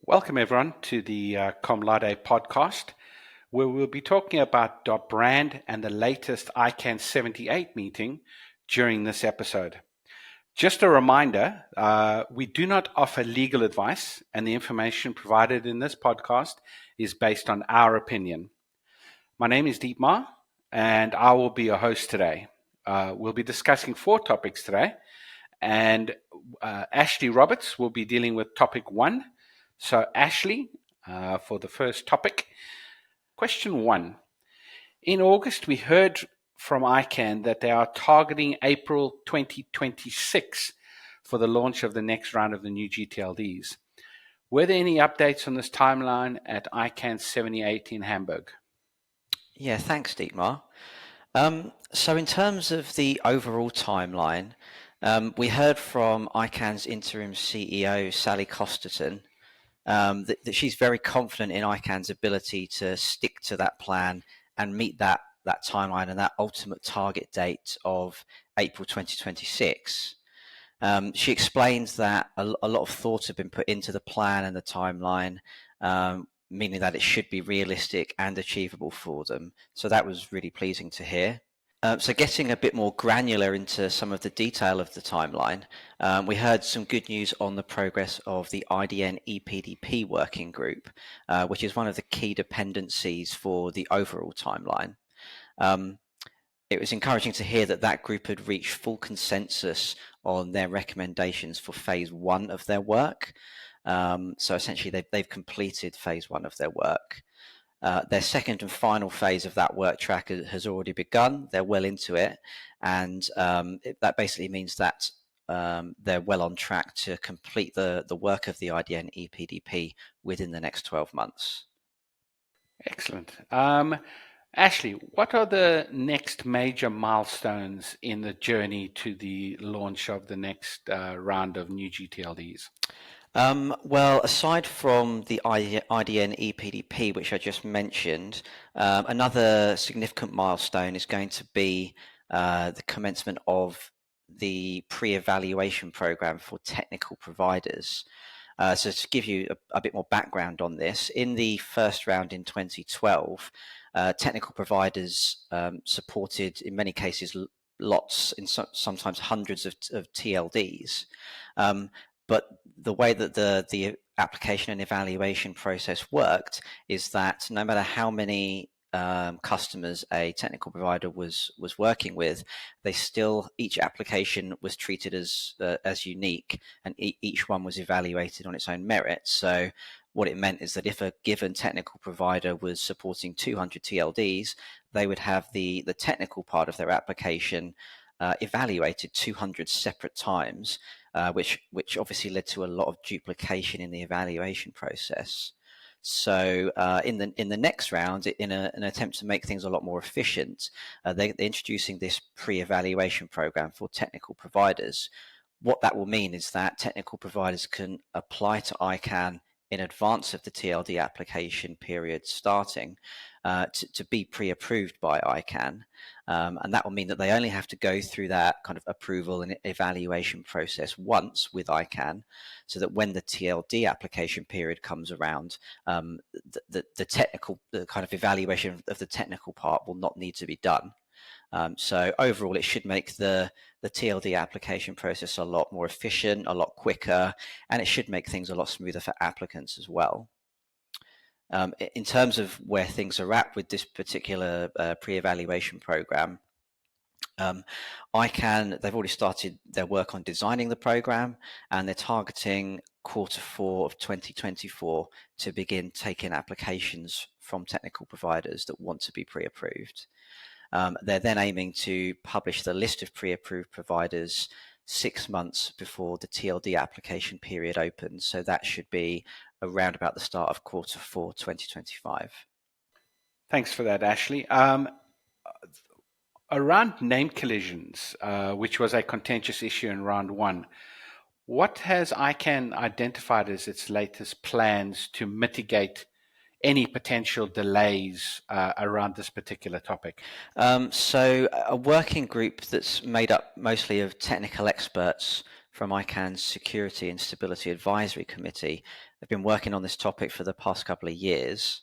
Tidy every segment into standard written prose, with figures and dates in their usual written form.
Welcome everyone to the Laude podcast, where we'll be talking about DotBrand and the latest ICANN78 meeting during this episode. Just a reminder, we do not offer legal advice, and the information provided in this podcast is based on our opinion. My name is Dietmar, and I will be your host today. We'll be discussing 4 topics today, and Ashley Roberts will be dealing with topic 1. So Ashley, for the first topic, question 1. In August, we heard from ICANN that they are targeting April 2026 for the launch of the next round of the new GTLDs. Were there any updates on this timeline at ICANN78 in Hamburg? Yeah, thanks, Dietmar. So in terms of the overall timeline, we heard from ICANN's interim CEO, Sally Costerton, that she's very confident in ICANN's ability to stick to that plan and meet that timeline and that ultimate target date of April 2026. She explains that a lot of thought have been put into the plan and the timeline, meaning that it should be realistic and achievable for them. So that was really pleasing to hear. So getting a bit more granular into some of the detail of the timeline, we heard some good news on the progress of the IDN EPDP working group, which is one of the key dependencies for the overall timeline. It was encouraging to hear that group had reached full consensus on their recommendations for phase 1 of their work. So essentially they've completed phase 1 of their work. Their second and final phase of that work track has already begun. They're well into it, and that basically means that they're well on track to complete the work of the IDN EPDP within the next 12 months. Excellent. Ashley, what are the next major milestones in the journey to the launch of the next round of new GTLDs? Well, aside from the IDN EPDP, which I just mentioned, another significant milestone is going to be the commencement of the pre-evaluation program for technical providers. So to give you a bit more background on this, in the first round in 2012, technical providers supported, in many cases, lots, sometimes hundreds of TLDs. But the way that the application and evaluation process worked is that no matter how many customers a technical provider was working with, each application was treated as unique, and each one was evaluated on its own merit. So what it meant is that if a given technical provider was supporting 200 TLDs, they would have the technical part of their application evaluated 200 separate times, which obviously led to a lot of duplication in the evaluation process. So in the next round, in an attempt to make things a lot more efficient, they're introducing this pre-evaluation program for technical providers. What that will mean is that technical providers can apply to ICANN in advance of the TLD application period starting to be pre-approved by ICANN. And that will mean that they only have to go through that kind of approval and evaluation process once with ICANN, so that when the TLD application period comes around, the kind of evaluation of the technical part will not need to be done. So overall, it should make the TLD application process a lot more efficient, a lot quicker, and it should make things a lot smoother for applicants as well. In terms of where things are at with this particular pre-evaluation program, ICANN, they've already started their work on designing the program, and they're targeting Q4 of 2024 to begin taking applications from technical providers that want to be pre-approved. They're then aiming to publish the list of pre-approved providers 6 months before the TLD application period opens. So that should be around about the start of Q4 2025. Thanks for that, Ashley. Around name collisions, which was a contentious issue in round 1, what has ICANN identified as its latest plans to mitigate any potential delays around this particular topic? So a working group that's made up mostly of technical experts from ICANN's Security and Stability Advisory Committee have been working on this topic for the past couple of years.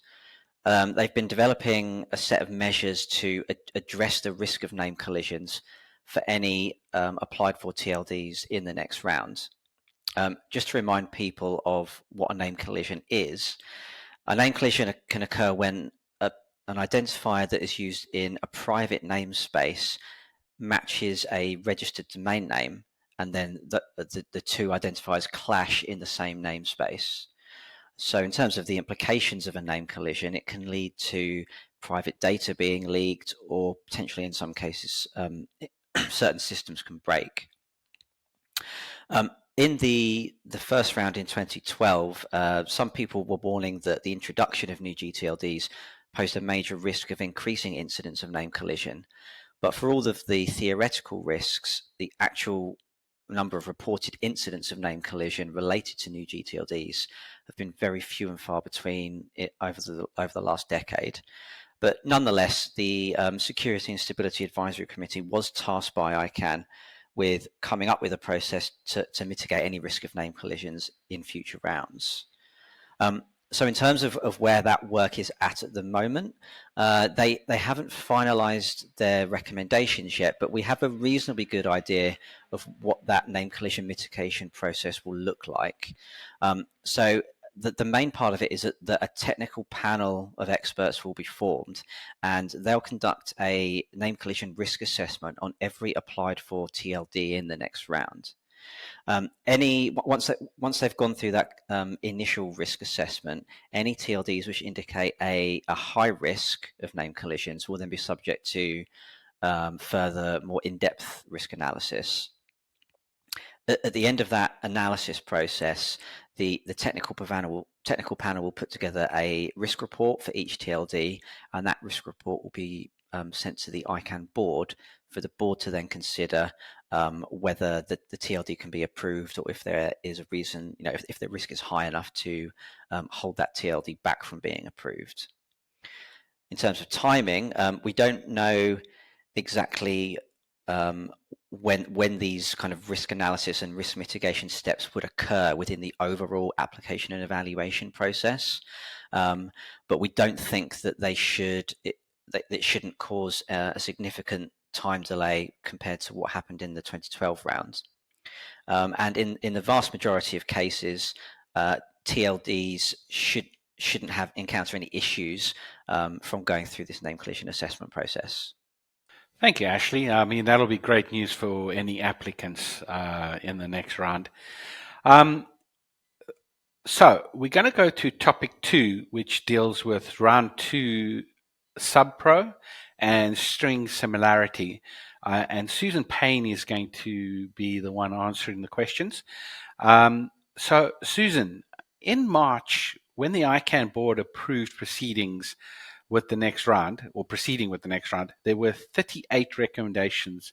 They've been developing a set of measures to address the risk of name collisions for any applied for TLDs in the next round. Just to remind people of what a name collision is, a name collision can occur when an identifier that is used in a private namespace matches a registered domain name, and then the two identifiers clash in the same namespace. So in terms of the implications of a name collision, it can lead to private data being leaked, or potentially in some cases, certain systems can break. In the first round in 2012, some people were warning that the introduction of new GTLDs posed a major risk of increasing incidents of name collision. But for all of the theoretical risks, the actual number of reported incidents of name collision related to new GTLDs have been very few and far between over the last decade. But nonetheless, the Security and Stability Advisory Committee was tasked by ICANN with coming up with a process to mitigate any risk of name collisions in future rounds. So in terms of where that work is at the moment, they haven't finalized their recommendations yet, but we have a reasonably good idea of what that name collision mitigation process will look like. So the main part of it is that a technical panel of experts will be formed, and they'll conduct a name collision risk assessment on every applied for TLD in the next round. Once they've gone through that initial risk assessment, any TLDs which indicate a high risk of name collisions will then be subject to further, more in-depth risk analysis. At the end of that analysis process, the technical panel will put together a risk report for each TLD, and that risk report will be sent to the ICANN board for the board to then consider whether the TLD can be approved, or if there is a reason, if the risk is high enough to hold that TLD back from being approved. In terms of timing, we don't know exactly when these kind of risk analysis and risk mitigation steps would occur within the overall application and evaluation process, but we don't think that it shouldn't cause a significant time delay compared to what happened in the 2012 rounds. And in the vast majority of cases, TLDs shouldn't encounter any issues from going through this name collision assessment process. Thank you, Ashley. I mean, that'll be great news for any applicants in the next round. So we're going to go to topic 2, which deals with round 2 SubPro and string similarity. And Susan Payne is going to be the one answering the questions. So Susan, in March, when the ICANN board approved proceedings with the next round, or proceeding with the next round, there were 38 recommendations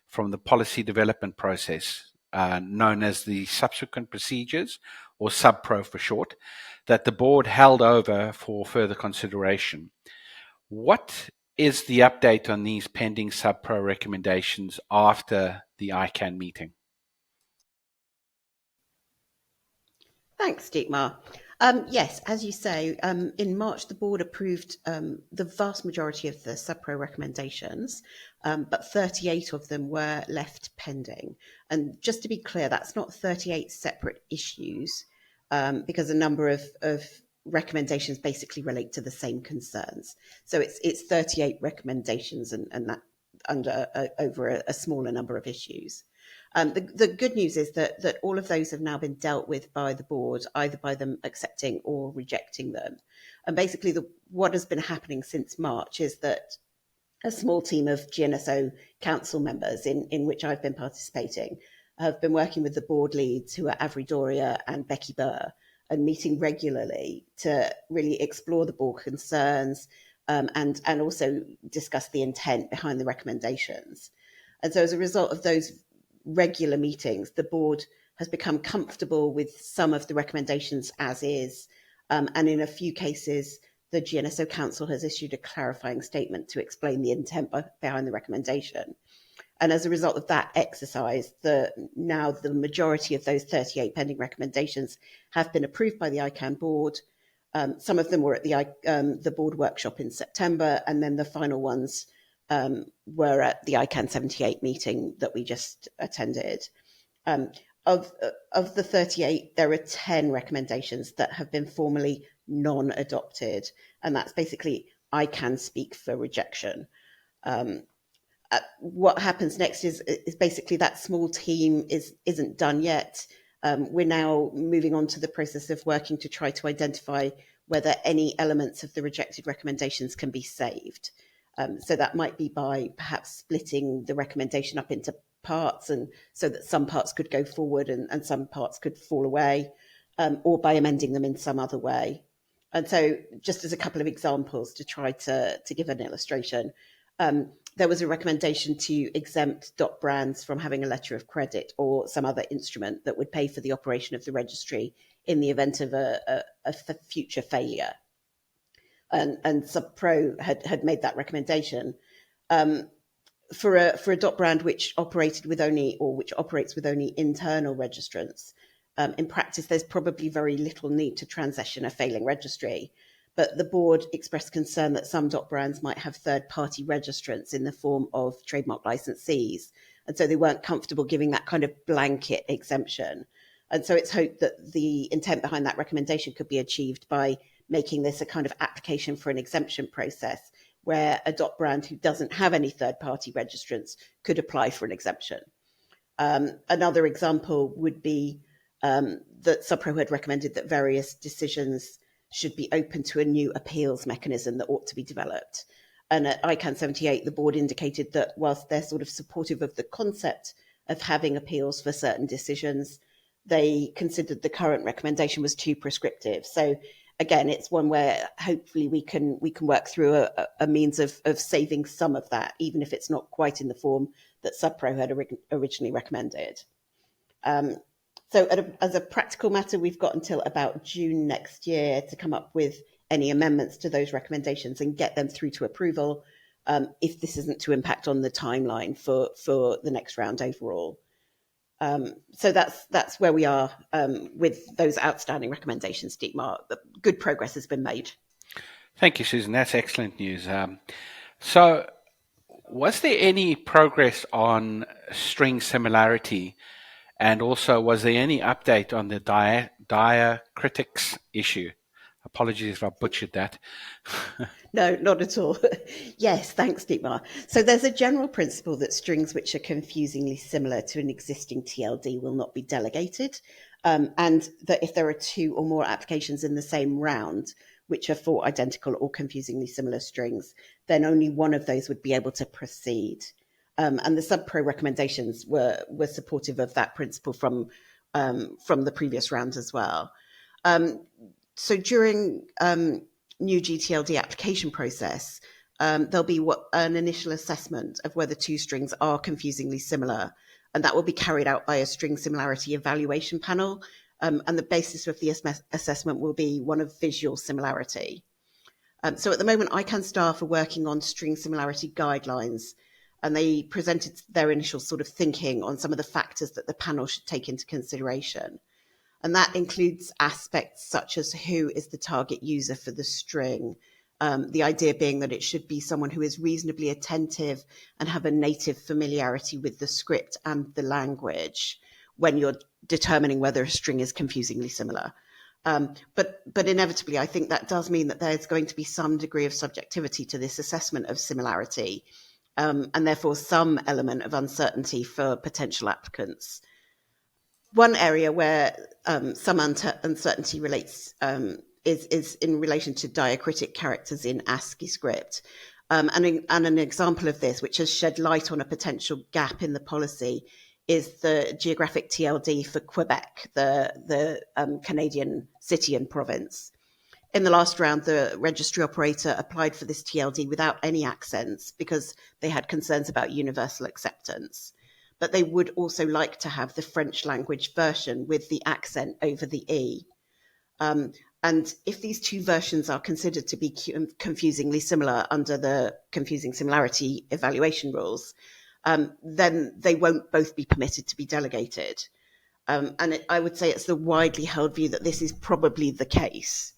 from the policy development process, known as the subsequent procedures, or SubPro for short, that the board held over for further consideration. What is the update on these pending SubPro recommendations after the ICANN meeting? Thanks, Dietmar. Yes, as you say, in March, the board approved the vast majority of the SubPro recommendations, but 38 of them were left pending. And just to be clear, that's not 38 separate issues, because a number of recommendations basically relate to the same concerns. So it's 38 recommendations, and that over a smaller number of issues. The good news is that all of those have now been dealt with by the board, either by them accepting or rejecting them. And basically what has been happening since March is that a small team of GNSO council members, in which I've been participating, have been working with the board leads, who are Avri Doria and Becky Burr, and meeting regularly to really explore the board concerns, and also discuss the intent behind the recommendations. And so as a result of those regular meetings, the board has become comfortable with some of the recommendations as is, and in a few cases, the GNSO Council has issued a clarifying statement to explain the intent behind the recommendation. And as a result of that exercise, now the majority of those 38 pending recommendations have been approved by the ICANN board. Some of them were at the board workshop in September, and then the final ones were at the ICANN78 meeting that we just attended. Of the 38, there are 10 recommendations that have been formally non-adopted, and that's basically ICANN speak for rejection. What happens next is basically that small team isn't done yet. We're now moving on to the process of working to try to identify whether any elements of the rejected recommendations can be saved. So that might be by perhaps splitting the recommendation up into parts, and so that some parts could go forward and some parts could fall away, or by amending them in some other way. And so just as a couple of examples to try to give an illustration, there was a recommendation to exempt DotBrands from having a letter of credit or some other instrument that would pay for the operation of the registry in the event of a future failure. And SubPro had made that recommendation. For a DotBrand which operates with only internal registrants, in practice, there's probably very little need to transition a failing registry. But the board expressed concern that some DotBrands might have third-party registrants in the form of trademark licensees. And so they weren't comfortable giving that kind of blanket exemption. And so it's hoped that the intent behind that recommendation could be achieved by making this a kind of application for an exemption process where a DotBrand who doesn't have any third-party registrants could apply for an exemption. Another example would be that SubPro had recommended that various decisions should be open to a new appeals mechanism that ought to be developed. And at ICANN78, the board indicated that whilst they're sort of supportive of the concept of having appeals for certain decisions, they considered the current recommendation was too prescriptive. So again, it's one where hopefully we can work through a means of saving some of that, even if it's not quite in the form that SubPro had originally recommended. So as a practical matter, we've got until about June next year to come up with any amendments to those recommendations and get them through to approval, if this isn't to impact on the timeline for the next round overall. So that's where we are with those outstanding recommendations, Dietmar. Good progress has been made. Thank you, Susan. That's excellent news. So was there any progress on string similarity? And also, was there any update on the diacritics issue? Apologies if I butchered that. No, not at all. Yes, thanks, Dietmar. So there's a general principle that strings which are confusingly similar to an existing TLD will not be delegated, and that if there are two or more applications in the same round, which are for identical or confusingly similar strings, then only one of those would be able to proceed. And the SubPro recommendations were supportive of that principle from the previous round as well. So during new GTLD application process, there'll be an initial assessment of whether two strings are confusingly similar, and that will be carried out by a string similarity evaluation panel. And the basis of the assessment will be one of visual similarity. So at the moment, ICANN staff are working on string similarity guidelines, and they presented their initial sort of thinking on some of the factors that the panel should take into consideration. And that includes aspects such as who is the target user for the string, the idea being that it should be someone who is reasonably attentive and have a native familiarity with the script and the language when you're determining whether a string is confusingly similar. But inevitably, I think that does mean that there's going to be some degree of subjectivity to this assessment of similarity, and therefore some element of uncertainty for potential applicants. One area where some uncertainty relates is in relation to diacritic characters in ASCII script. And an example of this, which has shed light on a potential gap in the policy, is the geographic TLD for Quebec, the Canadian city and province. In the last round, the registry operator applied for this TLD without any accents because they had concerns about universal acceptance. But they would also like to have the French language version with the accent over the E. And if these two versions are considered to be confusingly similar under the confusing similarity evaluation rules, then they won't both be permitted to be delegated. And I would say it's the widely held view that this is probably the case.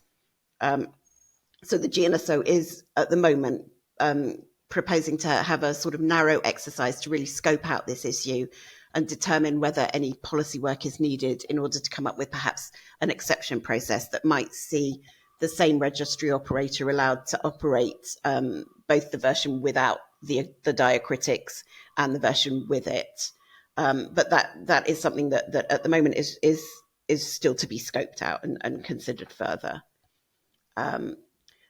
So the GNSO is at the moment proposing to have a sort of narrow exercise to really scope out this issue and determine whether any policy work is needed in order to come up with perhaps an exception process that might see the same registry operator allowed to operate both the version without the diacritics and the version with it. But that is something that at the moment is still to be scoped out and considered further.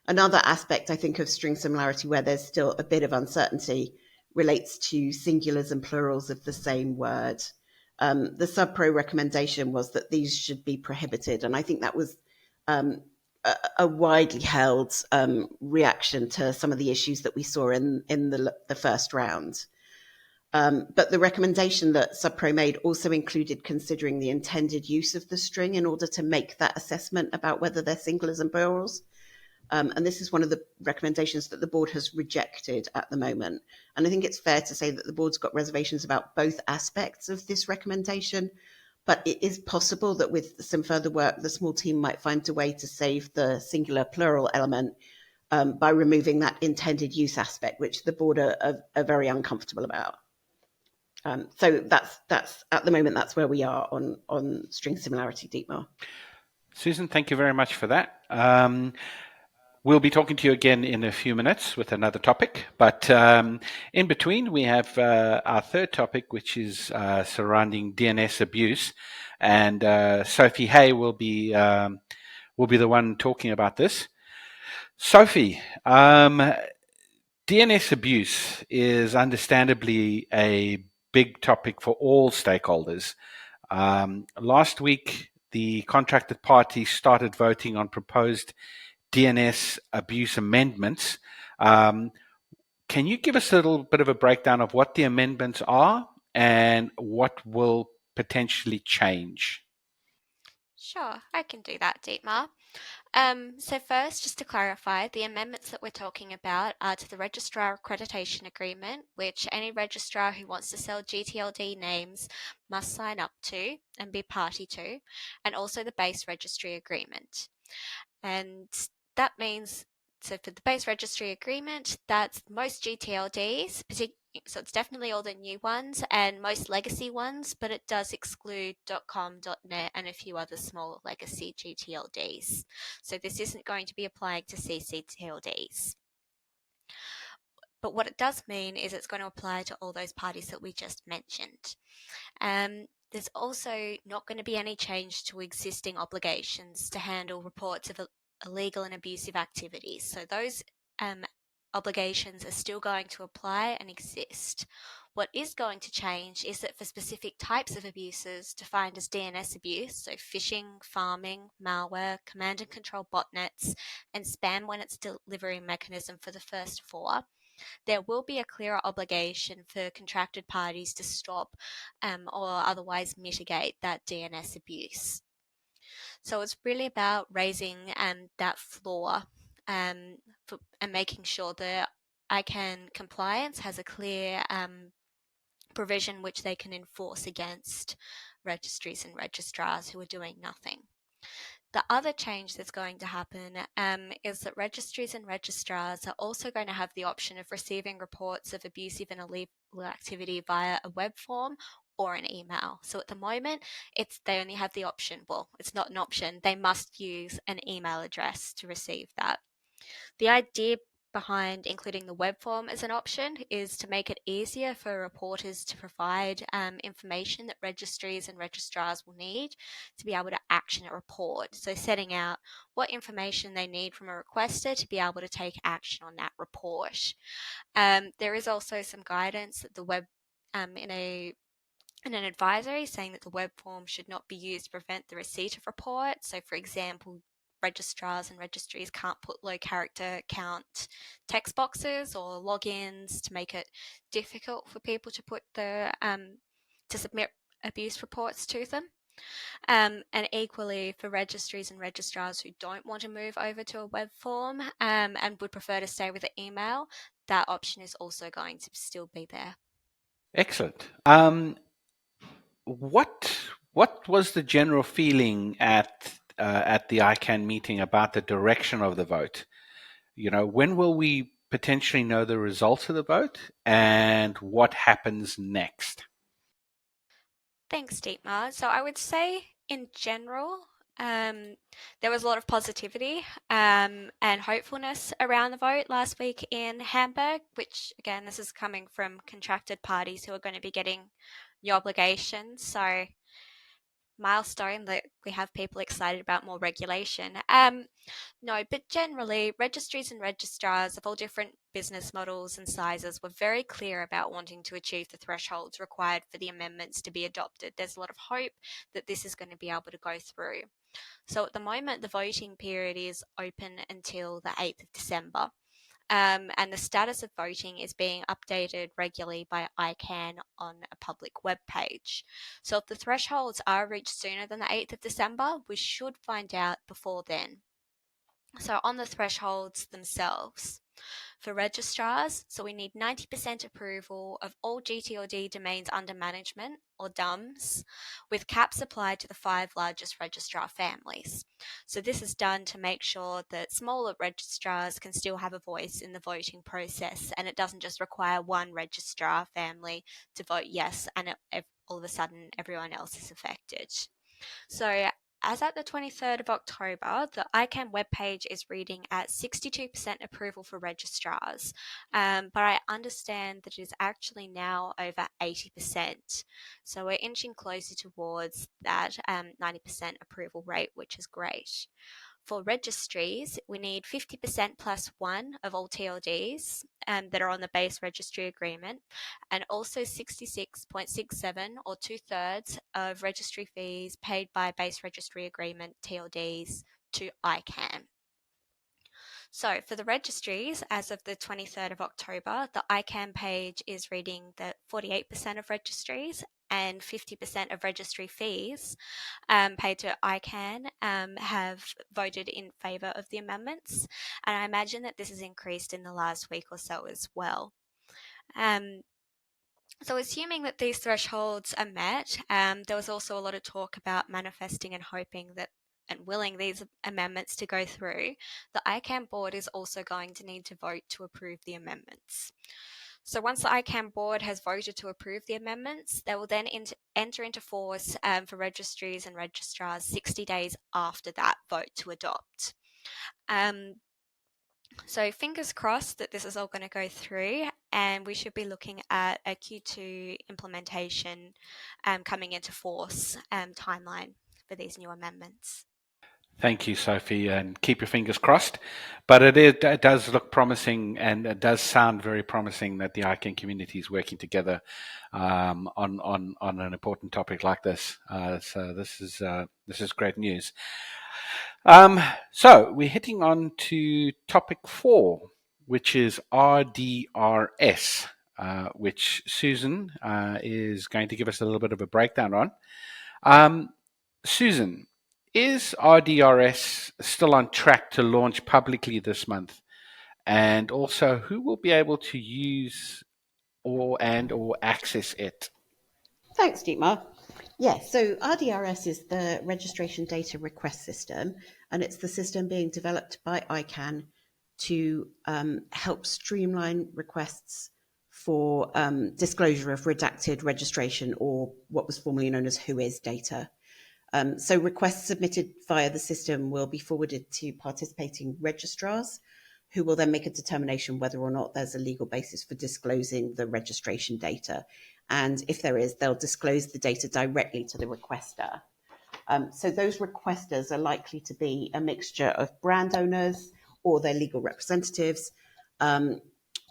Another aspect, I think, of string similarity where there's still a bit of uncertainty relates to singulars and plurals of the same word. The SubPro recommendation was that these should be prohibited, and I think that was a widely held reaction to some of the issues that we saw in the first round. But the recommendation that SubPro made also included considering the intended use of the string in order to make that assessment about whether they're singulars and plurals. And this is one of the recommendations that the board has rejected at the moment. And I think it's fair to say that the board's got reservations about both aspects of this recommendation, but it is possible that with some further work, the small team might find a way to save the singular plural element by removing that intended use aspect, which the board are very uncomfortable about. So that's at the moment, that's where we are on string similarity, Dietmar. Susan, thank you very much for that. We'll be talking to you again in a few minutes with another topic, but in between we have our third topic, which is surrounding DNS abuse, and Sophie Hay will be the one talking about this. Sophie, DNS abuse is understandably a big topic for all stakeholders. Last week, the contracted parties started voting on proposed DNS abuse amendments. Can you give us a little bit of a breakdown of what the amendments are and what will potentially change? Sure, I can do that, Dietmar. So first, just to clarify, the amendments that we're talking about are to the Registrar Accreditation Agreement, which any registrar who wants to sell GTLD names must sign up to and be party to, and also the Base Registry Agreement. And that means, so for the Base Registry Agreement, that's most GTLDs, so it's definitely all the new ones and most legacy ones, but it does exclude .com, .net, and a few other small legacy GTLDs. So this isn't going to be applying to ccTLDs. But what it does mean is it's going to apply to all those parties that we just mentioned. There's also not going to be any change to existing obligations to handle reports of illegal and abusive activities. So those obligations are still going to apply and exist. What is going to change is that for specific types of abuses defined as DNS abuse, so phishing, farming, malware, command and control botnets, and spam when its delivery mechanism for the first four, there will be a clearer obligation for contracted parties to stop or otherwise mitigate that DNS abuse. So it's really about raising that floor and making sure that ICANN compliance has a clear provision which they can enforce against registries and registrars who are doing nothing. The other change that's going to happen is that registries and registrars are also going to have the option of receiving reports of abusive and illegal activity via a web form or an email. So at the moment, they only have the option. Well, it's not an option. They must use an email address to receive that. The idea behind including the web form as an option is to make it easier for reporters to provide information that registries and registrars will need to be able to action a report. So setting out what information they need from a requester to be able to take action on that report. There is also some guidance that the web in an advisory saying that the web form should not be used to prevent the receipt of reports. So for example, registrars and registries can't put low character count text boxes or logins to make it difficult for people to put to submit abuse reports to them. And equally for registries and registrars who don't want to move over to a web form and would prefer to stay with the email, that option is also going to still be there. Excellent. What was the general feeling at the ICANN meeting about the direction of the vote? When will we potentially know the results of the vote, and what happens next? Thanks, Dietmar. So I would say in general, there was a lot of positivity and hopefulness around the vote last week in Hamburg, which again, this is coming from contracted parties who are going to be getting the obligations. So milestone that we have people excited about more regulation. No, but generally, registries and registrars of all different business models and sizes were very clear about wanting to achieve the thresholds required for the amendments to be adopted. There's a lot of hope that this is going to be able to go through. So at the moment, the voting period is open until the 8th of December. And the status of voting is being updated regularly by ICANN on a public web page. So if the thresholds are reached sooner than the 8th of December, we should find out before then. So on the thresholds themselves, for registrars, so we need 90% approval of all GTLD domains under management, or DUMs, with caps applied to the 5 largest registrar families. So this is done to make sure that smaller registrars can still have a voice in the voting process, and it doesn't just require one registrar family to vote yes, and all of a sudden everyone else is affected. So as at the 23rd of October, the ICANN webpage is reading at 62% approval for registrars, but I understand that it is actually now over 80%. So we're inching closer towards that 90% approval rate, which is great. For registries, we need 50% plus 1 of all TLDs that are on the base registry agreement, and also 66.67 or 2/3 of registry fees paid by base registry agreement TLDs to ICANN. So for the registries, as of the 23rd of October, the ICANN page is reading that 48% of registries and 50% of registry fees paid to ICANN have voted in favour of the amendments. And I imagine that this has increased in the last week or so as well. So assuming that these thresholds are met, there was also a lot of talk about manifesting and hoping that and willing these amendments to go through. The ICANN board is also going to need to vote to approve the amendments. So once the ICANN board has voted to approve the amendments, they will then enter into force for registries and registrars 60 days after that vote to adopt. So fingers crossed that this is all going to go through, and we should be looking at a Q2 implementation coming into force timeline for these new amendments. Thank you, Sophie, and keep your fingers crossed. But it does look promising, and it does sound very promising that the ICANN community is working together on an important topic like this. So this is great news. So we're hitting on to topic 4, which is RDRS, which Susan is going to give us a little bit of a breakdown on. Susan, is RDRS still on track to launch publicly this month? And also, who will be able to use or access it? Thanks, Dietmar. Yes, so RDRS is the Registration Data Request System, and it's the system being developed by ICANN to help streamline requests for disclosure of redacted registration, or what was formerly known as WHOIS data. So requests submitted via the system will be forwarded to participating registrars, who will then make a determination whether or not there's a legal basis for disclosing the registration data. And if there is, they'll disclose the data directly to the requester. So those requesters are likely to be a mixture of brand owners or their legal representatives,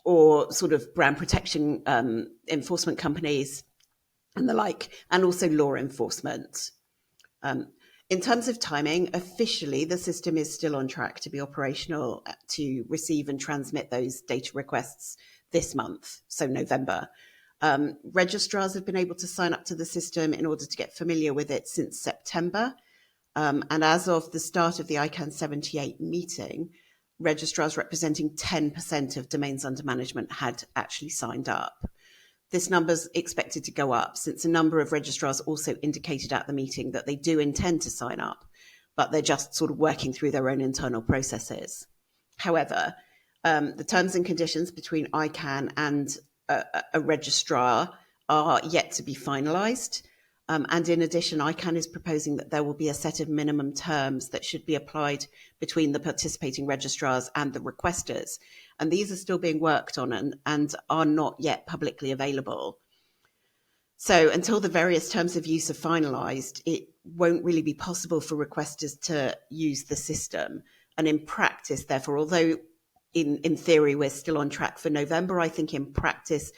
or sort of brand protection enforcement companies and the like, and also law enforcement. In terms of timing, officially, the system is still on track to be operational to receive and transmit those data requests this month, so November. Registrars have been able to sign up to the system in order to get familiar with it since September. And as of the start of the ICANN78 meeting, registrars representing 10% of domains under management had actually signed up. this number's expected to go up, since a number of registrars also indicated at the meeting that they do intend to sign up, but they're just sort of working through their own internal processes. However, the terms and conditions between ICANN and a registrar are yet to be finalised. And in addition, ICANN is proposing that there will be a set of minimum terms that should be applied between the participating registrars and the requesters. And these are still being worked on and are not yet publicly available. So until the various terms of use are finalised, it won't really be possible for requesters to use the system. And in practice, therefore, although in theory we're still on track for November, I think in practice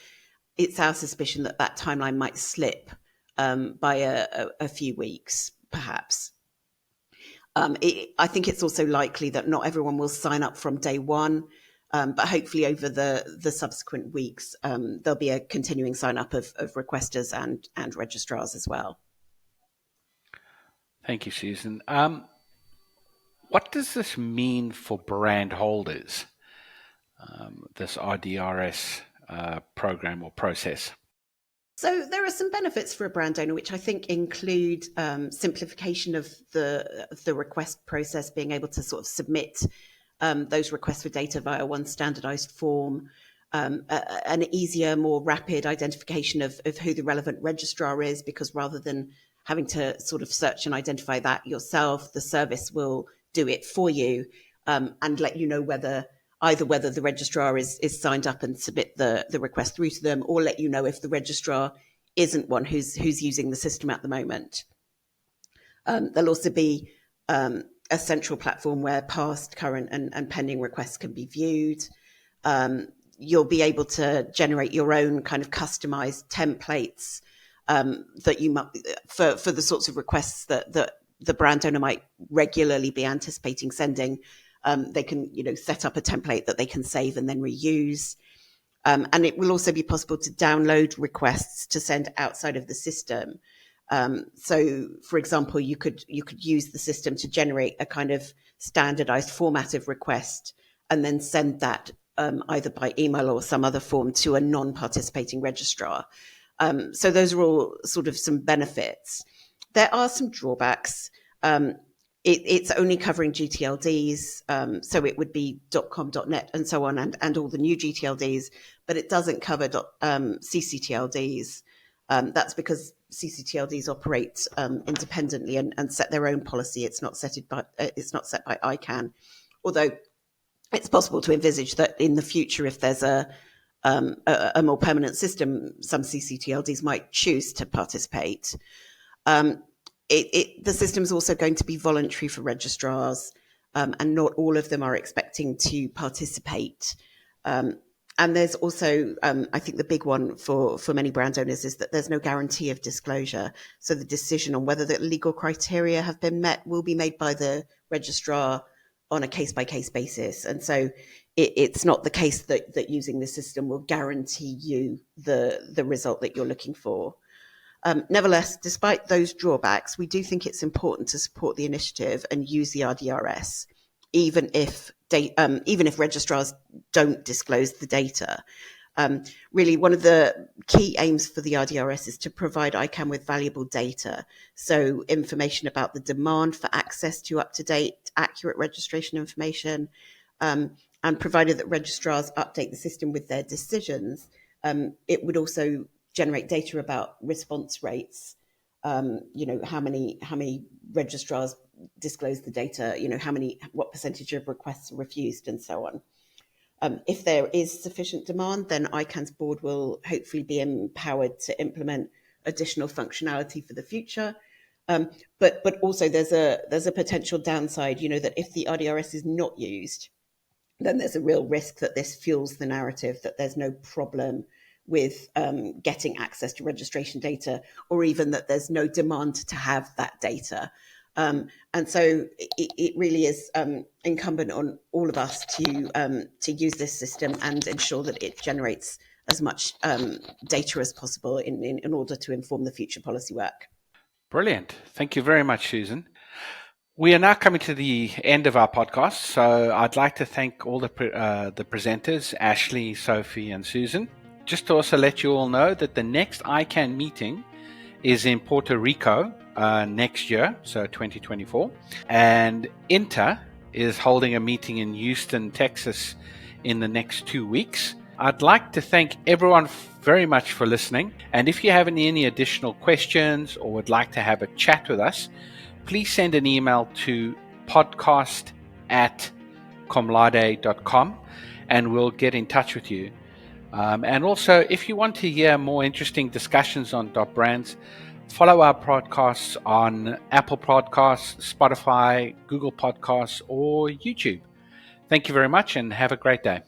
it's our suspicion that that timeline might slip by a few weeks, perhaps. I think it's also likely that not everyone will sign up from day one, but hopefully over the subsequent weeks, there'll be a continuing sign up of requesters and registrars as well. Thank you, Susan. What does this mean for brand holders, this RDRS program or process? So there are some benefits for a brand owner, which I think include simplification of the request process, being able to sort of submit those requests for data via one standardized form, an easier, more rapid identification of who the relevant registrar is, because rather than having to sort of search and identify that yourself, the service will do it for you and let you know whether the registrar is signed up and submit the request through to them, or let you know if the registrar isn't one who's using the system at the moment. There'll also be a central platform where past, current and pending requests can be viewed. You'll be able to generate your own kind of customized templates that you might, for the sorts of requests that the brand owner might regularly be anticipating sending. They can, set up a template that they can save and then reuse. And it will also be possible to download requests to send outside of the system. So, for example, you could use the system to generate a kind of standardized format of request and then send that either by email or some other form to a non-participating registrar. So those are all sort of some benefits. There are some drawbacks. It's only covering GTLDs, so it would be .com, .net, and so on, and all the new GTLDs, but it doesn't cover CCTLDs. That's because CCTLDs operate independently and set their own policy. It's not set by ICANN, although it's possible to envisage that in the future, if there's a more permanent system, some CCTLDs might choose to participate. The system is also going to be voluntary for registrars, and not all of them are expecting to participate. And there's also, I think the big one for many brand owners is that there's no guarantee of disclosure. So the decision on whether the legal criteria have been met will be made by the registrar on a case-by-case basis. And so it's not the case that using the system will guarantee you the result that you're looking for. Nevertheless, despite those drawbacks, we do think it's important to support the initiative and use the RDRS, even if registrars don't disclose the data. Really, one of the key aims for the RDRS is to provide ICANN with valuable data, so information about the demand for access to up-to-date, accurate registration information, and provided that registrars update the system with their decisions, it would also generate data about response rates. How many registrars disclose the data, what percentage of requests are refused, and so on. If there is sufficient demand, then ICANN's board will hopefully be empowered to implement additional functionality for the future. But also there's a potential downside, that if the RDRS is not used, then there's a real risk that this fuels the narrative that there's no problem with getting access to registration data, or even that there's no demand to have that data. And so it really is incumbent on all of us to use this system and ensure that it generates as much data as possible in order to inform the future policy work. Brilliant. Thank you very much, Susan. We are now coming to the end of our podcast, so I'd like to thank all the presenters, Ashley, Sophie, and Susan. just to also let you all know that the next ICANN meeting is in Puerto Rico next year, so 2024. And Inter is holding a meeting in Houston, Texas in the next 2 weeks. I'd like to thank everyone very much for listening. And if you have any additional questions or would like to have a chat with us, please send an email to podcast@comlade.com and we'll get in touch with you. And also, if you want to hear more interesting discussions on DotBrands, follow our podcasts on Apple Podcasts, Spotify, Google Podcasts, or YouTube. Thank you very much and have a great day.